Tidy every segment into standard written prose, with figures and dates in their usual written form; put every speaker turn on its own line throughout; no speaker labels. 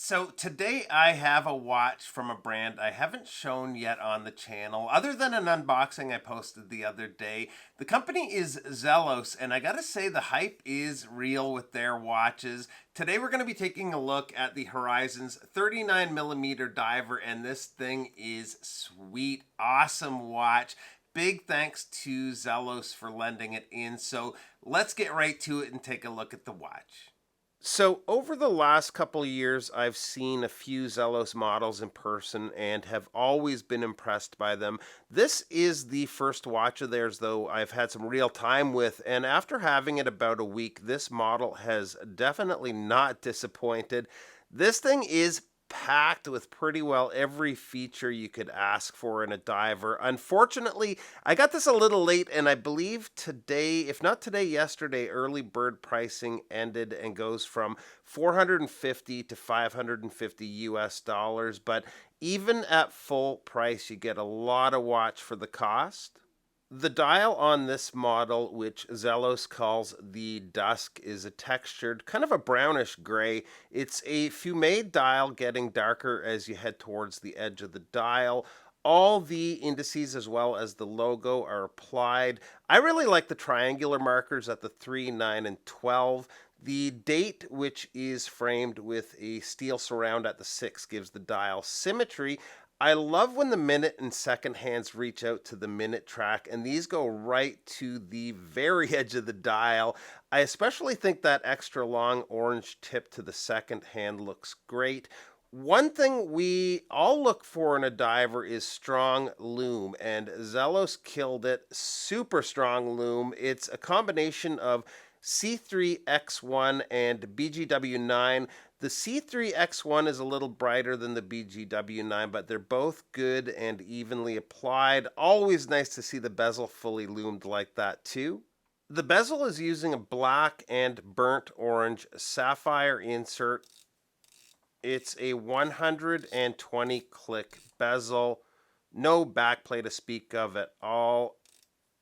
So today I have a watch from a brand I haven't shown yet on the channel, other than an unboxing I posted the other day. The company is Zelos, and I gotta say the hype is real with their watches. Today we're gonna be taking a look at the Horizons 39mm diver, and this thing is sweet, awesome watch. Big thanks to Zelos for lending it in. So let's get right to it and take a look at the watch.
So, over the last couple of years, I've seen a few Zelos models in person and have always been impressed by them. This is the first watch of theirs, though, I've had some real time with, and after having it about a week, this model has definitely not disappointed. This thing is packed with pretty well every feature you could ask for in a diver. Unfortunately, I got this a little late, and I believe today, if not today, yesterday, early bird pricing ended and goes from 450 to 550 US dollars. But even at full price, you get a lot of watch for the cost. The dial on this model, which Zelos calls the Dusk, is a textured, kind of a brownish gray. It's a fumé dial getting darker as you head towards the edge of the dial. All the indices as well as the logo are applied. I really like the triangular markers at the 3, 9, and 12. The date, which is framed with a steel surround at the 6, gives the dial symmetry. I love when the minute and second hands reach out to the minute track, and these go right to the very edge of the dial. I especially think that extra long orange tip to the second hand looks great. One thing we all look for in a diver is strong loom, and Zelos killed it. Super strong loom. It's a combination of C3X1 and BGW9. The C3X1 is a little brighter than the BGW9, but they're both good and evenly applied. Always nice to see the bezel fully loomed like that too. The bezel is using a black and burnt orange sapphire insert. It's a 120 click bezel, no backplate to speak of at all.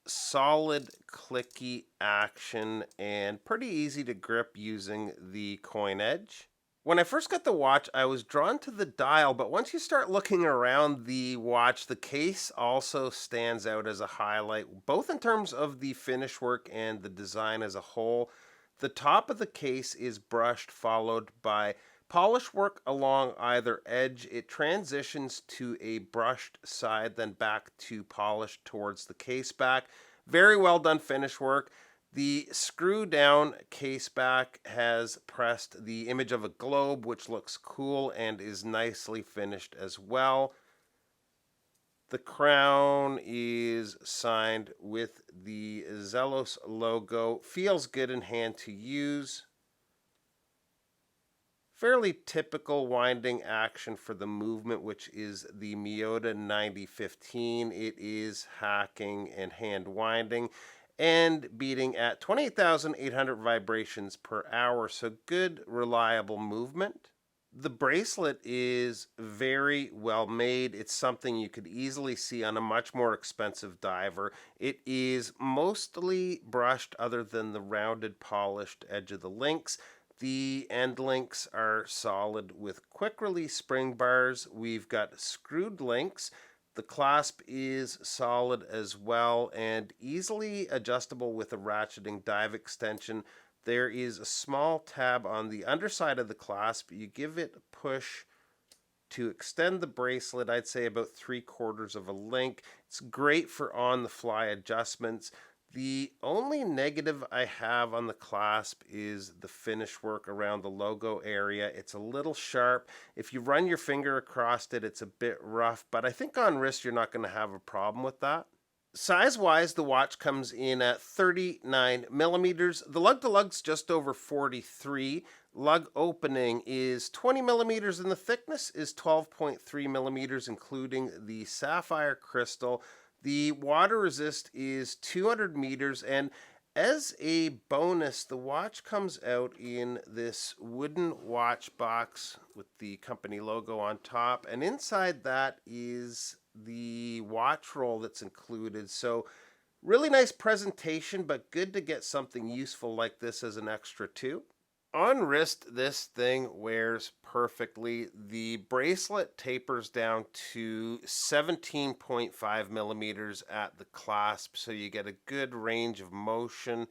Solid clicky action and pretty easy to grip using the coin edge. When I first got the watch, I was drawn to the dial, but once you start looking around the watch, the case also stands out as a highlight, both in terms of the finish work and the design as a whole. The top of the case is brushed, followed by polish work along either edge. It transitions to a brushed side, then back to polished towards the case back. Very well done finish work. The screw down case back has pressed the image of a globe, which looks cool and is nicely finished as well. The crown is signed with the Zelos logo. Feels good in hand to use. Fairly typical winding action for the movement, which is the Miyota 9015. It is hacking and hand winding and beating at 28,800 vibrations per hour. So good, reliable movement. The bracelet is very well made. It's something you could easily see on a much more expensive diver. It is mostly brushed other than the rounded polished edge of the links. The end links are solid with quick release spring bars. We've got screwed links. The clasp is solid as well and easily adjustable with a ratcheting dive extension. There is a small tab on the underside of the clasp. You give it a push to extend the bracelet, I'd say about 3/4 of a link. It's great for on the fly adjustments. The only negative I have on the clasp is the finish work around the logo area. It's a little sharp. If you run your finger across it, it's a bit rough, but I think on wrist you're not going to have a problem with that. Size-wise, the watch comes in at 39 millimeters. The lug to lug's just over 43. Lug opening is 20 millimeters, and the thickness is 12.3 millimeters, including the sapphire crystal. The water resist is 200 meters, and as a bonus, the watch comes out in this wooden watch box with the company logo on top, and inside that is the watch roll that's included. So really nice presentation, but good to get something useful like this as an extra too. On wrist, this thing wears perfectly. The bracelet tapers down to 17.5 millimeters at the clasp, so you get a good range of motion.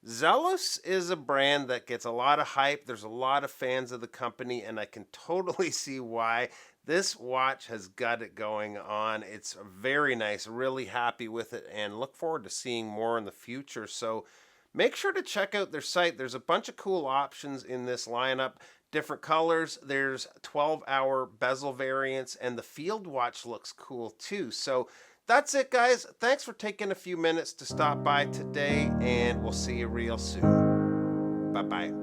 Zelos is a brand that gets a lot of hype. There's a lot of fans of the company, and I can totally see why. This watch has got it going on. It's very nice, really happy with it, and look forward to seeing more in the future. So make sure to check out their site. There's a bunch of cool options in this lineup, different colors. There's 12-hour bezel variants, and the field watch looks cool too. So that's it, guys. Thanks for taking a few minutes to stop by today, and we'll see you real soon. Bye bye.